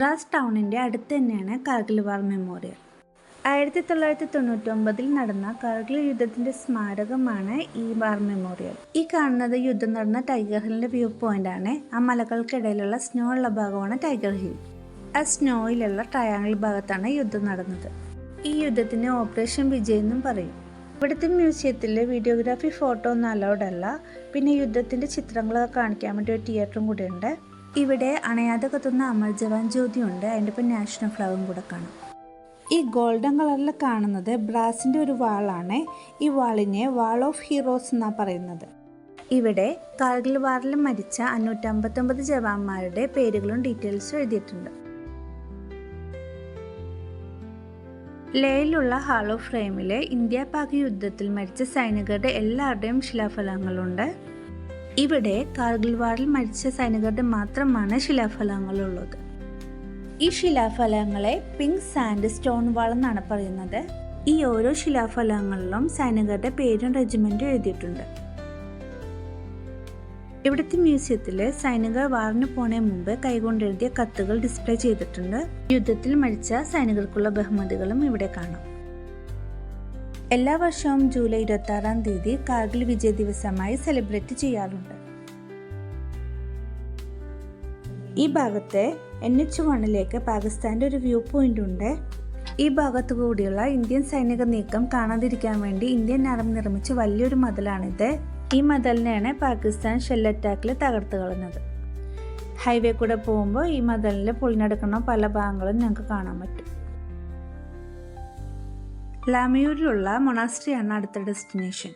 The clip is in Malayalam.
ദ്രാസ് ടൗണിൻ്റെ അടുത്ത് തന്നെയാണ് കാർഗിൽ വാർ മെമ്മോറിയൽ. 1999 നടന്ന കാർഗിൽ യുദ്ധത്തിൻ്റെ സ്മാരകമാണ് ഈ വാർ മെമ്മോറിയൽ. ഈ കാണുന്നത് യുദ്ധം നടന്ന ടൈഗർ ഹില്ലിൻ്റെ വ്യൂ പോയിൻ്റാണ്. ആ മലകൾക്കിടയിലുള്ള സ്നോ ഉള്ള ഭാഗമാണ് ടൈഗർ ഹിൽ. ആ സ്നോയിലുള്ള ട്രയാങ്കിൾ ഭാഗത്താണ് യുദ്ധം നടന്നത്. ഈ യുദ്ധത്തിന് ഓപ്പറേഷൻ വിജയ് എന്നും പറയും. ഇവിടുത്തെ മ്യൂസിയത്തിൽ വീഡിയോഗ്രാഫി, ഫോട്ടോ ഒന്നും അലൗഡ് അല്ല. പിന്നെ യുദ്ധത്തിൻ്റെ ചിത്രങ്ങളൊക്കെ കാണിക്കാൻ വേണ്ടി ഒരു തിയേറ്ററും കൂടെ ഉണ്ട്. ഇവിടെ അണയാതെ കത്തുന്ന അമർ ജവാൻ ജ്യോതി ഉണ്ട്. അതിൻ്റെ ഒപ്പം നാഷണൽ ഫ്ലാഗും കൂടെ കാണാം. ഈ ഗോൾഡൻ കളറിൽ കാണുന്നത് ബ്രാസിൻ്റെ ഒരു വാളാണ്. ഈ വാളിനെ വാൾ ഓഫ് ഹീറോസ് എന്നാണ് പറയുന്നത്. ഇവിടെ കാർഗിൽ വാറിൽ മരിച്ച 559 ജവാന്മാരുടെ പേരുകളും ഡീറ്റെയിൽസും എഴുതിയിട്ടുണ്ട്. ലേയിലുള്ള ഹാൾ ഓഫ് ഫ്രെയിമിൽ ഇന്ത്യ പാക് യുദ്ധത്തിൽ മരിച്ച സൈനികരുടെ എല്ലാവരുടെയും ശിലാഫലകങ്ങളുണ്ട്. ഇവിടെ കാർഗിൽ വാറിൽ മരിച്ച സൈനികരുടെ മാത്രമാണ് ശിലാഫലകങ്ങളുള്ളത്. ഈ ശിലാഫലകങ്ങളെ പിങ്ക് സാൻഡ് സ്റ്റോൺ വാൾ എന്നാണ് പറയുന്നത്. ഈ ഓരോ ശിലാഫലകങ്ങളിലും സൈനികരുടെ പേരും റെജിമെന്റും എഴുതിയിട്ടുണ്ട്. ഇവിടുത്തെ മ്യൂസിയത്തിൽ സൈനികർ വാറിന് പോണേ മുമ്പ് കൈകൊണ്ടെഴുതിയ കത്തുകൾ ഡിസ്പ്ലേ ചെയ്തിട്ടുണ്ട്. യുദ്ധത്തിൽ മരിച്ച സൈനികർക്കുള്ള ബഹുമതികളും ഇവിടെ കാണാം. എല്ലാ വർഷവും ജൂലൈ 26-ാം തീയതി കാർഗിൽ വിജയ് ദിവസമായി സെലിബ്രേറ്റ് ചെയ്യാറുണ്ട്. ഈ ഭാഗത്തെ NH-1 പാകിസ്ഥാൻ്റെ ഒരു വ്യൂ പോയിന്റ് ഉണ്ട്. ഈ ഭാഗത്തു കൂടിയുള്ള ഇന്ത്യൻ സൈനിക നീക്കം കാണാതിരിക്കാൻ വേണ്ടി ഇന്ത്യൻ ആർമി നിർമ്മിച്ച വലിയൊരു മതിലാണിത്. ഈ മതിലിനെയാണ് പാകിസ്ഥാൻ ഷെൽ അറ്റാക്കിൽ തകർത്ത് കളഞ്ഞത്. ഹൈവേ കൂടെ പോകുമ്പോൾ ഈ മതിലിൽ പൊളിഞ്ഞെടുക്കുന്ന പല ഭാഗങ്ങളും ഞങ്ങൾക്ക് കാണാൻ പറ്റും. ലാമയൂരിലുള്ള മൊണാസ്ട്രിയാണ് അടുത്ത ഡെസ്റ്റിനേഷൻ.